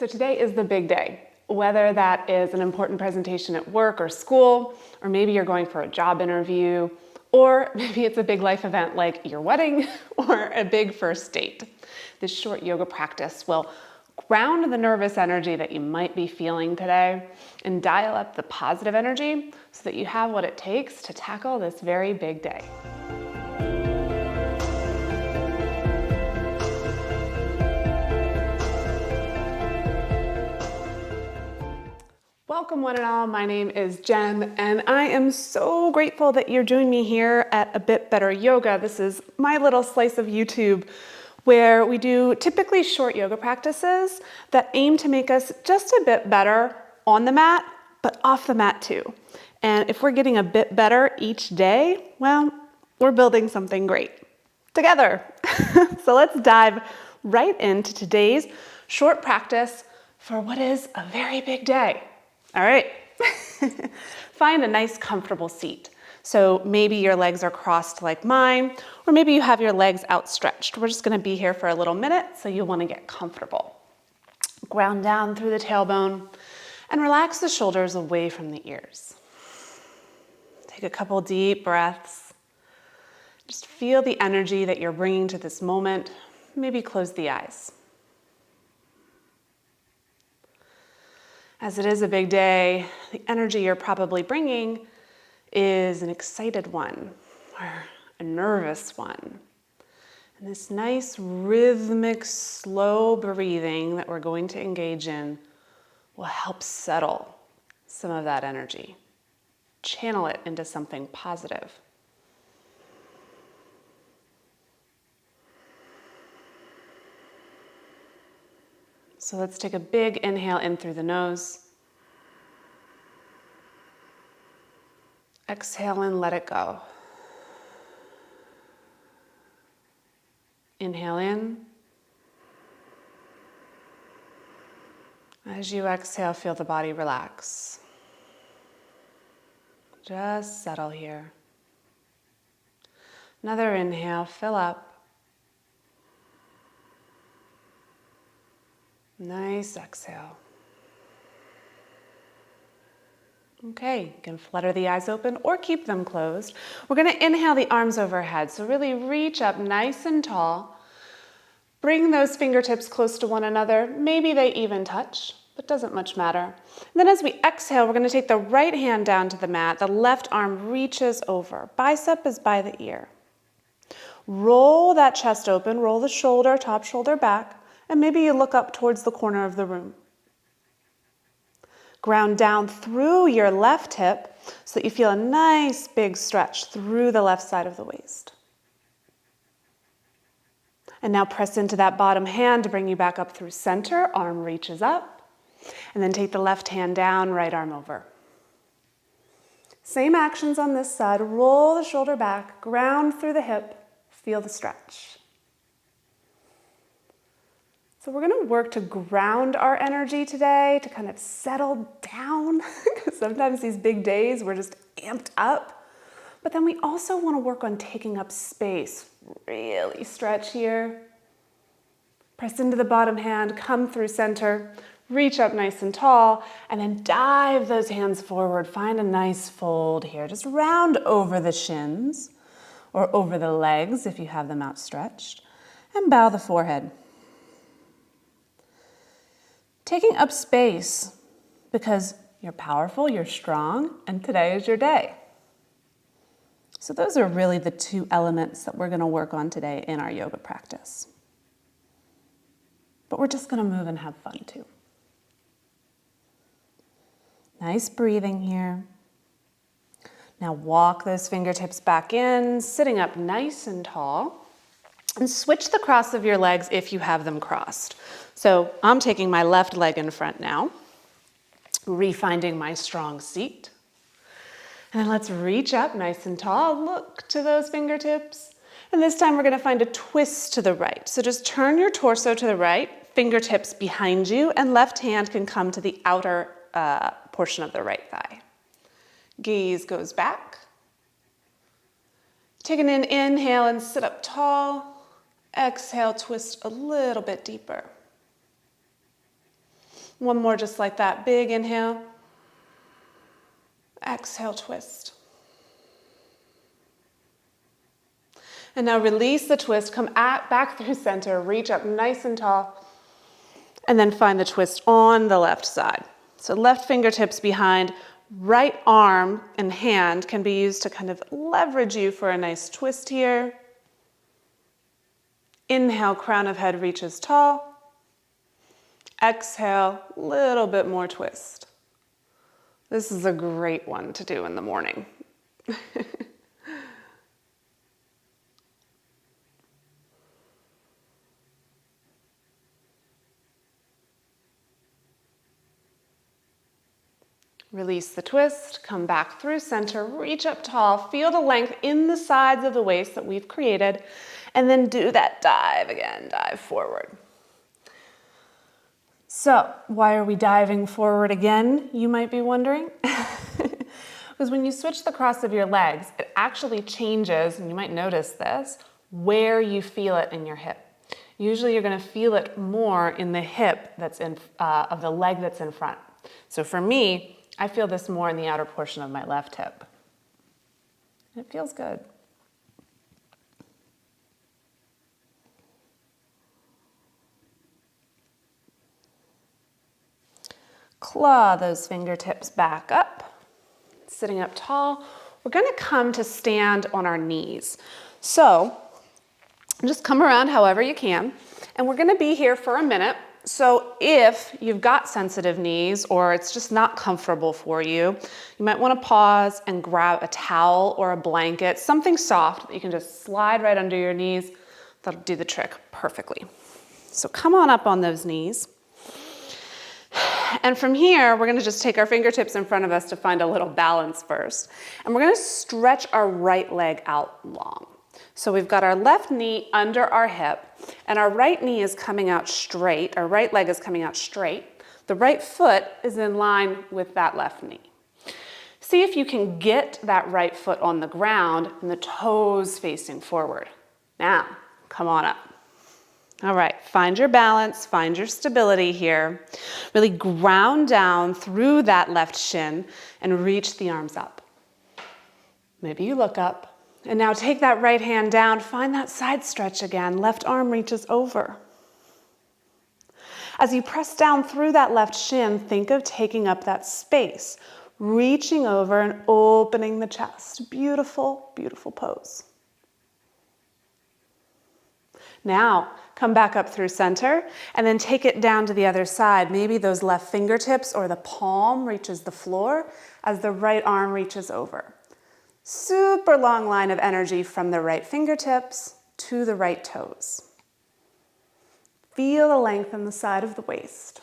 So today is the big day, whether that is an important presentation at work or school, or maybe you're going for a job interview, or maybe it's a big life event like your wedding or a big first date. This short yoga practice will ground the nervous energy that you might be feeling today and dial up the positive energy so that you have what it takes to tackle this very big day. Welcome one and all, my name is Jen, and I am so grateful that you're joining me here at A Bit Better Yoga. This is my little slice of YouTube where we do typically short yoga practices that aim to make us just a bit better on the mat, but off the mat too. And if we're getting a bit better each day, well, we're building something great together. So let's dive right into today's short practice for what is a very big day. All right, find a nice comfortable seat. So maybe your legs are crossed like mine, or maybe you have your legs outstretched. We're just gonna be here for a little minute, so you'll wanna get comfortable. Ground down through the tailbone and relax the shoulders away from the ears. Take a couple deep breaths. Just feel the energy that you're bringing to this moment. Maybe close the eyes. As it is a big day, the energy you're probably bringing is an excited one or a nervous one. And this nice rhythmic, slow breathing that we're going to engage in will help settle some of that energy, channel it into something positive. So let's take a big inhale in through the nose. Exhale and let it go. Inhale in. As you exhale, feel the body relax. Just settle here. Another inhale, fill up. Nice exhale. Okay, you can flutter the eyes open or keep them closed. We're going to inhale the arms overhead. So really reach up nice and tall. Bring those fingertips close to one another. Maybe they even touch, but doesn't much matter. And then as we exhale, we're going to take the right hand down to the mat. The left arm reaches over. Bicep is by the ear. Roll that chest open. Roll the shoulder, top shoulder back. And maybe you look up towards the corner of the room. Ground down through your left hip so that you feel a nice big stretch through the left side of the waist. And now press into that bottom hand to bring you back up through center. Arm reaches up. And then take the left hand down, right arm over. Same actions on this side. Roll the shoulder back, ground through the hip, feel the stretch. So we're going to work to ground our energy today, to kind of settle down, because sometimes these big days we're just amped up. But then we also want to work on taking up space. Really stretch here. Press into the bottom hand, come through center, reach up nice and tall, and then dive those hands forward. Find a nice fold here. Just round over the shins or over the legs if you have them outstretched, and bow the forehead. Taking up space because you're powerful, you're strong, and today is your day. So those are really the two elements that we're going to work on today in our yoga practice. But we're just going to move and have fun too. Nice breathing here. Now walk those fingertips back in, sitting up nice and tall. And switch the cross of your legs if you have them crossed. So I'm taking my left leg in front now, refinding my strong seat. And then let's reach up nice and tall, look to those fingertips. And this time we're going to find a twist to the right. So just turn your torso to the right, fingertips behind you, and left hand can come to the outer portion of the right thigh. Gaze goes back. Take an inhale and sit up tall. Exhale, twist a little bit deeper. One more just like that. Big inhale. Exhale, twist. And now release the twist, come back through center, reach up nice and tall, and then find the twist on the left side. So left fingertips behind, right arm and hand can be used to kind of leverage you for a nice twist here. Inhale, crown of head reaches tall. Exhale, little bit more twist. This is a great one to do in the morning. Release the twist, come back through center, reach up tall, feel the length in the sides of the waist that we've created, and then do that dive again, dive forward. So, why are we diving forward again, you might be wondering? Because when you switch the cross of your legs, it actually changes, and you might notice this, where you feel it in your hip. Usually you're going to feel it more in the hip that's of the leg that's in front. So for me, I feel this more in the outer portion of my left hip. It feels good. Claw those fingertips back up. Sitting up tall, we're going to come to stand on our knees. So just come around however you can, and we're going to be here for a minute. So if you've got sensitive knees or it's just not comfortable for you, you might want to pause and grab a towel or a blanket, something soft that you can just slide right under your knees. That'll do the trick perfectly. So come on up on those knees. And from here, we're going to just take our fingertips in front of us to find a little balance first. And we're going to stretch our right leg out long. So we've got our left knee under our hip, and our right knee is coming out straight. Our right leg is coming out straight. The right foot is in line with that left knee. See if you can get that right foot on the ground and the toes facing forward. Now, come on up. All right, find your balance, find your stability here. Really ground down through that left shin and reach the arms up. Maybe you look up. And now take that right hand down, find that side stretch again. Left arm reaches over. As you press down through that left shin, think of taking up that space, reaching over and opening the chest. Beautiful, beautiful pose. Now, come back up through center and then take it down to the other side. Maybe those left fingertips or the palm reaches the floor as the right arm reaches over. Super long line of energy from the right fingertips to the right toes. Feel the length in the side of the waist.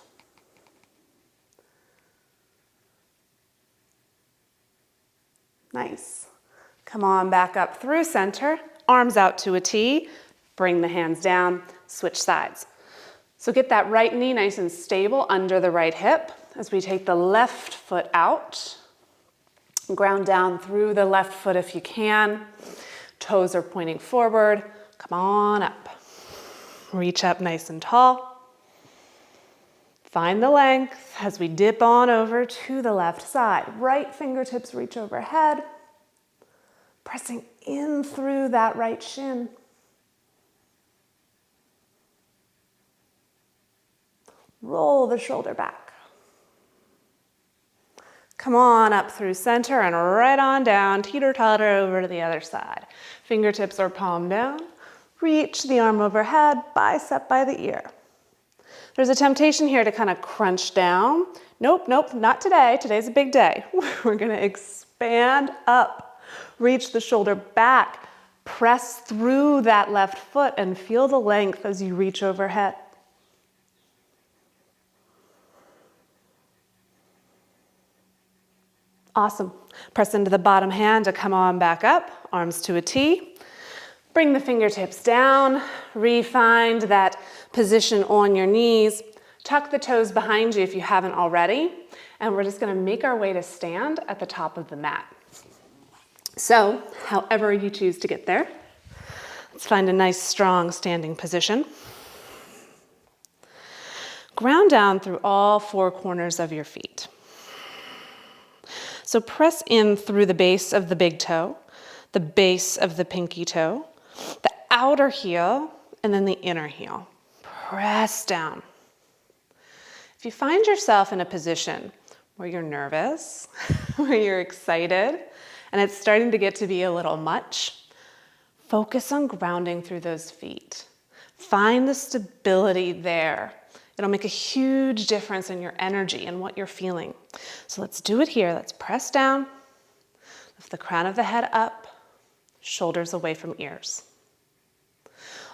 Nice. Come on back up through center, arms out to a T, bring the hands down, switch sides. So get that right knee nice and stable under the right hip as we take the left foot out. Ground down through the left foot if you can. Toes are pointing forward. Come on up. Reach up nice and tall. Find the length as we dip on over to the left side. Right fingertips reach overhead. Pressing in through that right shin. Roll the shoulder back. Come on up through center and right on down, teeter-totter over to the other side. Fingertips are palm down. Reach the arm overhead, bicep by the ear. There's a temptation here to kind of crunch down. Nope, not today. Today's a big day. We're going to expand up. Reach the shoulder back. Press through that left foot and feel the length as you reach overhead. Awesome. Press into the bottom hand to come on back up, arms to a T. Bring the fingertips down, re-find that position on your knees. Tuck the toes behind you if you haven't already. And we're just gonna make our way to stand at the top of the mat. So, however you choose to get there, let's find a nice, strong standing position. Ground down through all four corners of your feet. So press in through the base of the big toe, the base of the pinky toe, the outer heel, and then the inner heel. Press down. If you find yourself in a position where you're nervous, where you're excited, and it's starting to get to be a little much, focus on grounding through those feet. Find the stability there. It'll make a huge difference in your energy and what you're feeling. So let's do it here. Let's press down, lift the crown of the head up, shoulders away from ears.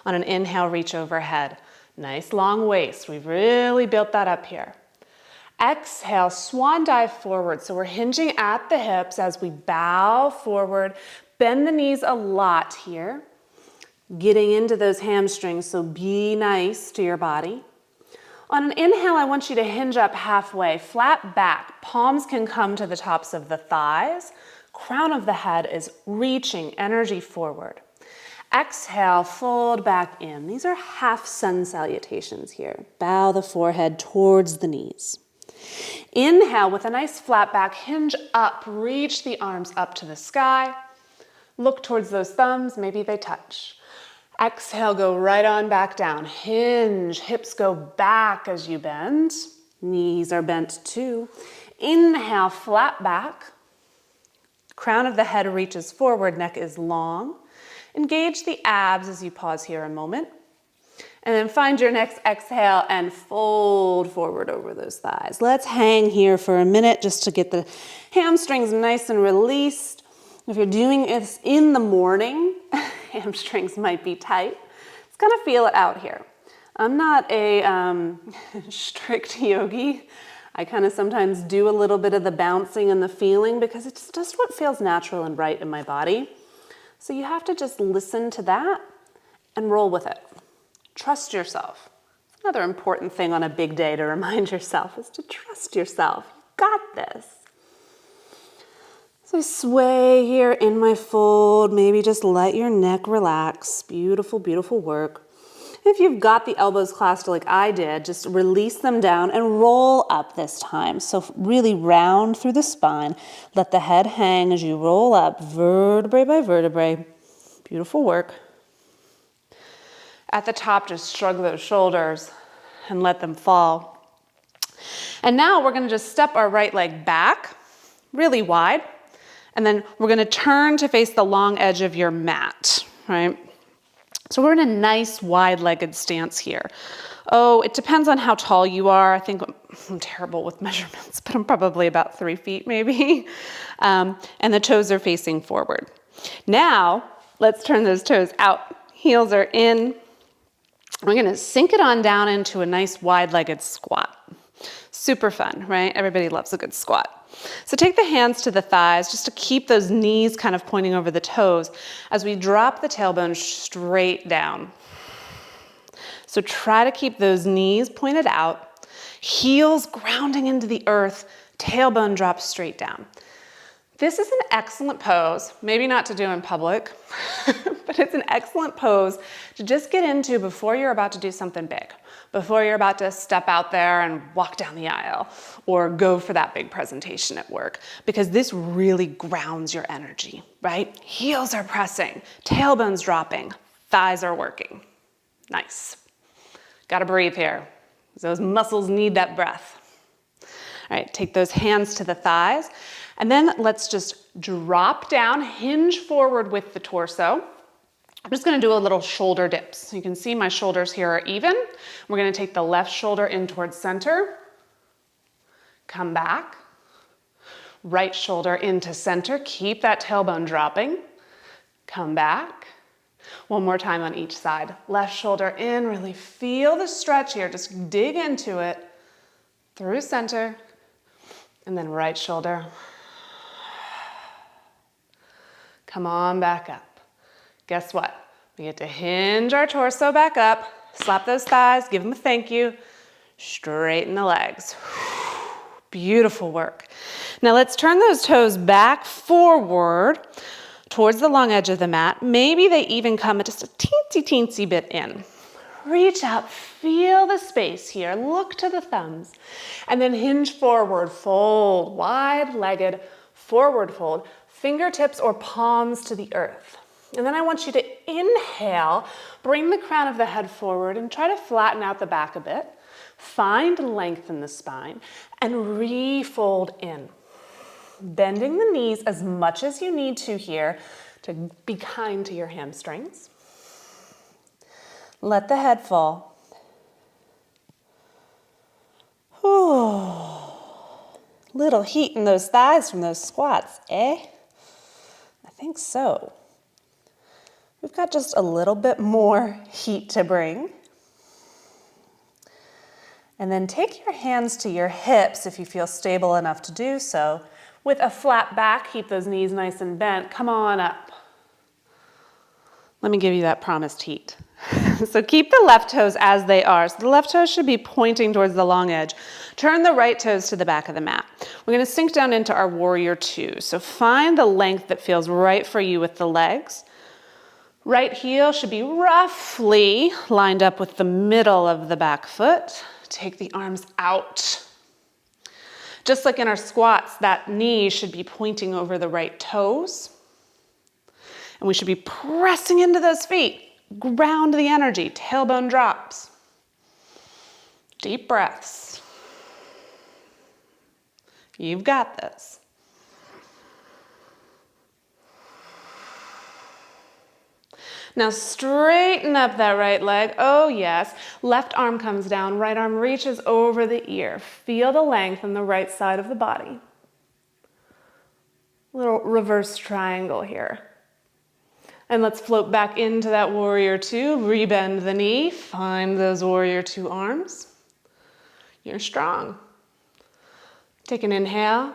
On an inhale, reach overhead. Nice long waist. We've really built that up here. Exhale, swan dive forward. So we're hinging at the hips as we bow forward. Bend the knees a lot here. Getting into those hamstrings, so be nice to your body. On an inhale, I want you to hinge up halfway, flat back. Palms can come to the tops of the thighs. Crown of the head is reaching energy forward. Exhale, fold back in. These are half sun salutations here. Bow the forehead towards the knees. Inhale with a nice flat back, hinge up, reach the arms up to the sky. Look towards those thumbs, maybe they touch. Exhale, go right on back down. Hinge, hips go back as you bend. Knees are bent too. Inhale, flat back. Crown of the head reaches forward, neck is long. Engage the abs as you pause here a moment. And then find your next exhale and fold forward over those thighs. Let's hang here for a minute just to get the hamstrings nice and released. If you're doing this in the morning, hamstrings might be tight. It's gonna feel it out here. I'm not a strict yogi. I kind of sometimes do a little bit of the bouncing and the feeling because it's just what feels natural and right in my body. So you have to just listen to that and roll with it. Trust yourself. Another important thing on a big day to remind yourself is to trust yourself. You got this. So sway here in my fold. Maybe just let your neck relax. Beautiful, beautiful work. If you've got the elbows clasped like I did, just release them down and roll up this time. So really round through the spine. Let the head hang as you roll up, vertebrae by vertebrae. Beautiful work. At the top, just shrug those shoulders and let them fall. And now we're gonna just step our right leg back, really wide. And then we're gonna turn to face the long edge of your mat, right? So we're in a nice wide-legged stance here. Oh, it depends on how tall you are. I think I'm terrible with measurements, but I'm probably about 3 feet maybe. And the toes are facing forward. Now, let's turn those toes out. Heels are in. We're gonna sink it on down into a nice wide-legged squat. Super fun, right? Everybody loves a good squat. So take the hands to the thighs just to keep those knees kind of pointing over the toes as we drop the tailbone straight down. So try to keep those knees pointed out, heels grounding into the earth, tailbone drops straight down. This is an excellent pose, maybe not to do in public, but it's an excellent pose to just get into before you're about to do something big, before you're about to step out there and walk down the aisle or go for that big presentation at work, because this really grounds your energy, right? Heels are pressing, tailbone's dropping, thighs are working. Nice. Gotta breathe here. Those muscles need that breath. All right, take those hands to the thighs. And then let's just drop down, hinge forward with the torso. I'm just gonna do a little shoulder dips. You can see my shoulders here are even. We're gonna take the left shoulder in towards center. Come back. Right shoulder into center. Keep that tailbone dropping. Come back. One more time on each side. Left shoulder in, really feel the stretch here. Just dig into it. Through center. And then right shoulder. Come on back up. Guess what? We get to hinge our torso back up, slap those thighs, give them a thank you, straighten the legs. Beautiful work. Now let's turn those toes back forward towards the long edge of the mat. Maybe they even come just a teensy bit in. reach out, feel the space here, look to the thumbs, and then hinge forward, fold, wide-legged forward fold, fingertips or palms to the earth. And then I want you to inhale, bring the crown of the head forward and try to flatten out the back a bit. Find length in the spine and refold in. Bending the knees as much as you need to here to be kind to your hamstrings. Let the head fall. Ooh. Little heat in those thighs from those squats, eh? I think so. We've got just a little bit more heat to bring. And then take your hands to your hips if you feel stable enough to do so. With a flat back, keep those knees nice and bent. Come on up. Let me give you that promised heat. So keep the left toes as they are. So the left toes should be pointing towards the long edge. Turn the right toes to the back of the mat. We're going to sink down into our warrior two. So find the length that feels right for you with the legs. Right heel should be roughly lined up with the middle of the back foot. Take the arms out. Just like in our squats, that knee should be pointing over the right toes. And we should be pressing into those feet. Ground the energy, tailbone drops. Deep breaths. You've got this. Now straighten up that right leg. Oh yes. Left arm comes down, right arm reaches over the ear. Feel the length on the right side of the body. Little reverse triangle here. And let's float back into that warrior two. Rebend the knee. Find those warrior two arms. You're strong. Take an inhale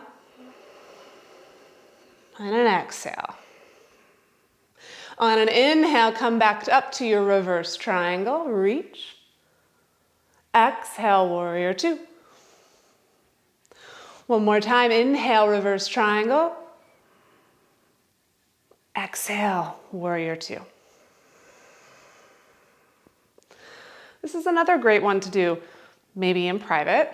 and an exhale. On an inhale, come back up to your reverse triangle. Reach. Exhale, warrior two. One more time. Inhale, reverse triangle. Exhale, warrior two. This is another great one to do, maybe in private,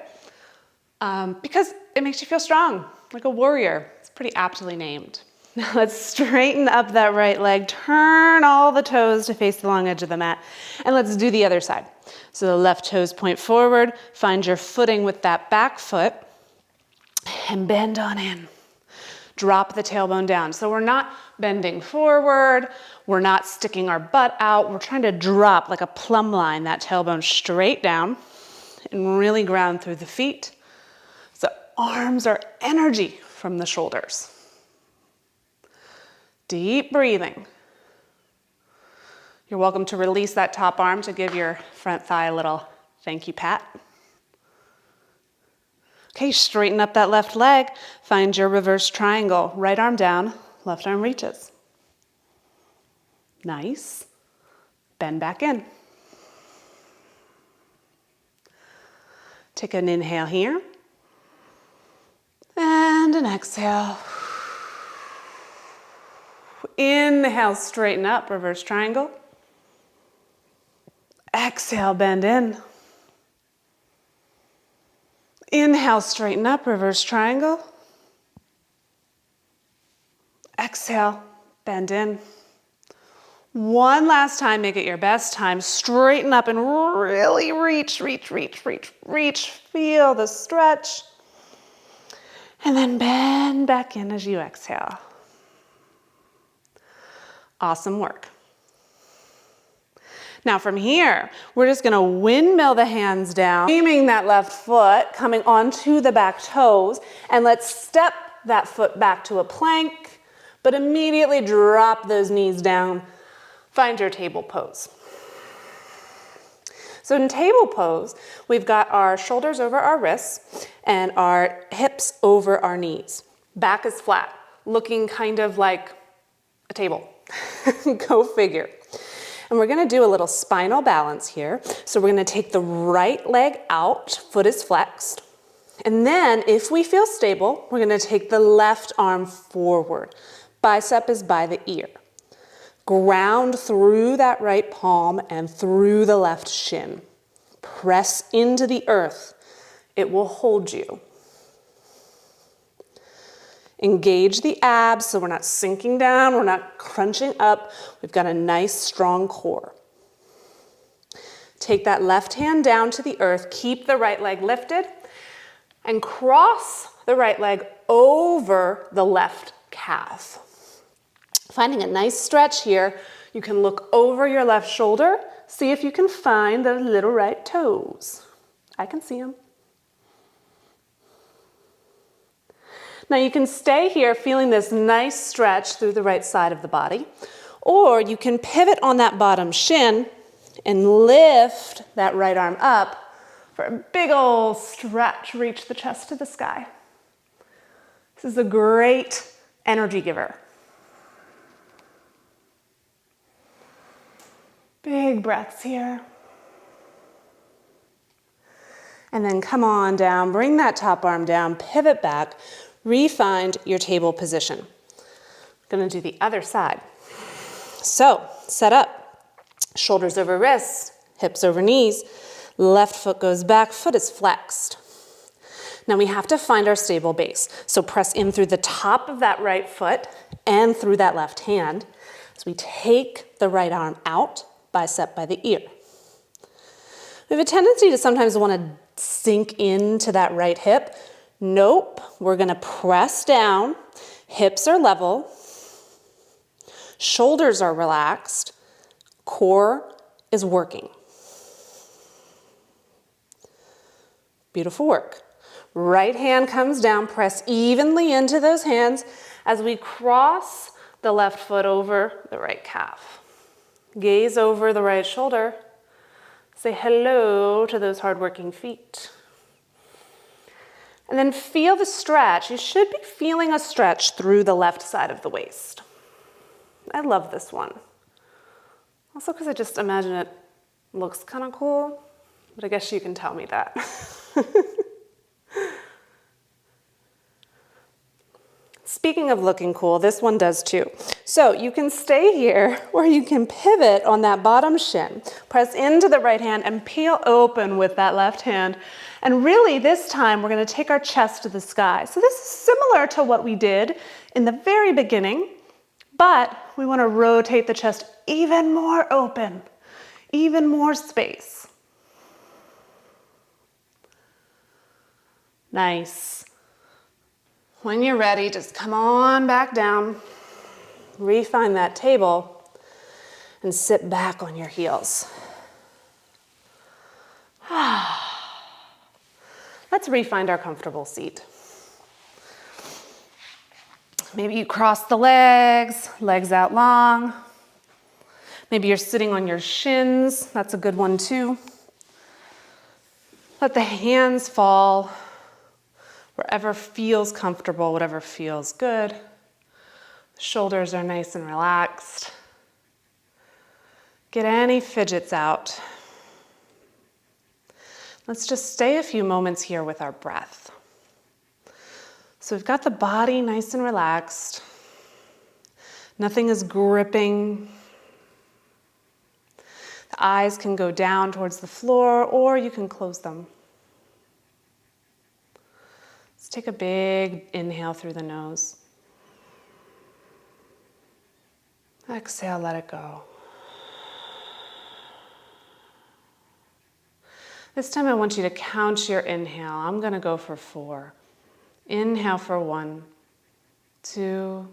because it makes you feel strong, like a warrior. It's pretty aptly named. Now let's straighten up that right leg, turn all the toes to face the long edge of the mat, and let's do the other side. So the left toes point forward, find your footing with that back foot, and bend on in. Drop the tailbone down. So we're not bending forward, we're not sticking our butt out, we're trying to drop like a plumb line, that tailbone straight down, and really ground through the feet. So arms are energy from the shoulders. Deep breathing. You're welcome to release that top arm to give your front thigh a little thank you pat. Okay, straighten up that left leg. Find your reverse triangle. Right arm down, left arm reaches. Nice. Bend back in. Take an inhale here. And an exhale. Inhale, straighten up, reverse triangle. Exhale, bend in. Inhale, straighten up, reverse triangle. Exhale, bend in. One last time, make it your best time. Straighten up and really reach, reach, reach, reach, reach. Feel the stretch. And then bend back in as you exhale. Awesome work. Now from here, we're just gonna windmill the hands down, aiming that left foot, coming onto the back toes, and let's step that foot back to a plank, but immediately drop those knees down. Find your table pose. So in table pose, we've got our shoulders over our wrists and our hips over our knees. Back is flat, looking kind of like a table. Go figure. And we're gonna do a little spinal balance here. So we're gonna take the right leg out, foot is flexed. And then if we feel stable, we're gonna take the left arm forward. Bicep is by the ear. Ground through that right palm and through the left shin. Press into the earth. It will hold you. Engage the abs so we're not sinking down, we're not crunching up. We've got a nice strong core. Take that left hand down to the earth, keep the right leg lifted, and cross the right leg over the left calf. Finding a nice stretch here, you can look over your left shoulder, see if you can find those little right toes. I can see them. Now you can stay here feeling this nice stretch through the right side of the body, or you can pivot on that bottom shin and lift that right arm up for a big old stretch. Reach the chest to the sky. This is a great energy giver. Big breaths here. And then come on down, bring that top arm down, pivot back, re-find your table position. I'm gonna do the other side. So, set up, shoulders over wrists, hips over knees, left foot goes back, foot is flexed. Now we have to find our stable base. So press in through the top of that right foot and through that left hand as we take the right arm out, bicep by the ear. We have a tendency to sometimes want to sink into that right hip. Nope, we're gonna press down, hips are level, shoulders are relaxed, core is working. Beautiful work. Right hand comes down, press evenly into those hands as we cross the left foot over the right calf. Gaze over the right shoulder. Say hello to those hardworking feet. And then feel the stretch. You should be feeling a stretch through the left side of the waist. I love this one. Also because I just imagine it looks kind of cool, but I guess you can tell me that. Speaking of looking cool, this one does too. So you can stay here or you can pivot on that bottom shin, press into the right hand and peel open with that left hand. And really this time we're going to take our chest to the sky. So this is similar to what we did in the very beginning, but we want to rotate the chest even more open, even more space. Nice. When you're ready, just come on back down, refine that table, and sit back on your heels. Let's refine our comfortable seat. Maybe you cross the legs, legs out long. Maybe you're sitting on your shins. That's a good one too. Let the hands fall wherever feels comfortable, whatever feels good. The shoulders are nice and relaxed. Get any fidgets out. Let's just stay a few moments here with our breath. So we've got the body nice and relaxed. Nothing is gripping. The eyes can go down towards the floor or you can close them. Let's take a big inhale through the nose. Exhale, let it go. This time I want you to count your inhale. I'm going to go for 4. Inhale for 1, 2,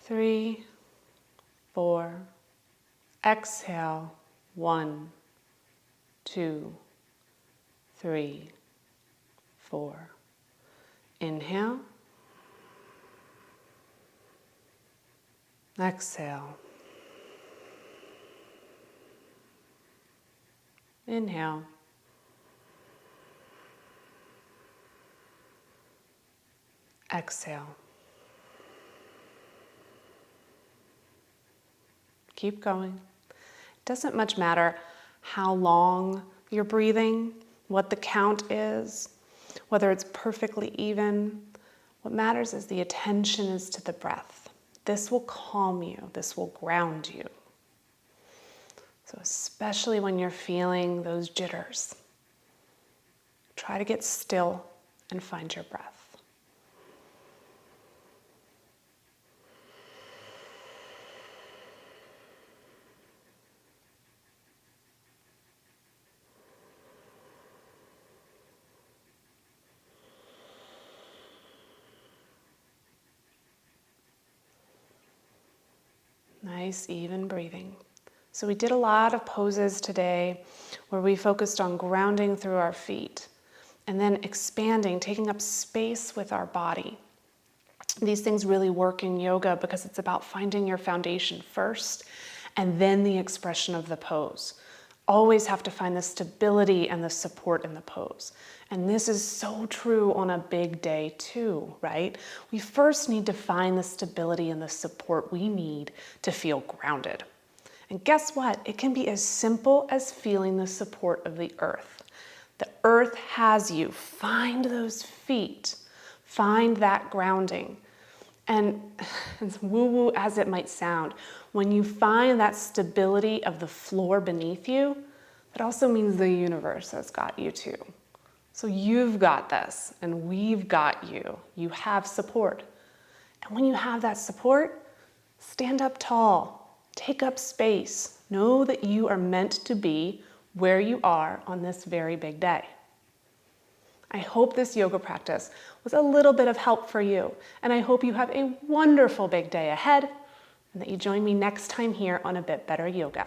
3, 4. Exhale, 1, 2, 3, 4. Inhale. Exhale. Inhale. Exhale. Keep going. It doesn't much matter how long you're breathing, what the count is, whether it's perfectly even. What matters is the attention is to the breath. this will calm you, this will ground you. So especially when you're feeling those jitters, try to get still and find your breath. Nice, even breathing. So we did a lot of poses today where we focused on grounding through our feet and then expanding, taking up space with our body. These things really work in yoga because it's about finding your foundation first and then the expression of the pose. Always have to find the stability and the support in the pose. And this is so true on a big day too, right? We first need to find the stability and the support we need to feel grounded. And guess what? It can be as simple as feeling the support of the earth. The earth has you. Find those feet. Find that grounding. And as woo-woo as it might sound, when you find that stability of the floor beneath you, it also means the universe has got you too. So you've got this, and we've got you. You have support. And when you have that support, stand up tall, take up space. Know that you are meant to be where you are on this very big day. I hope this yoga practice was a little bit of help for you, and I hope you have a wonderful big day ahead, and that you join me next time here on A Bit Better Yoga.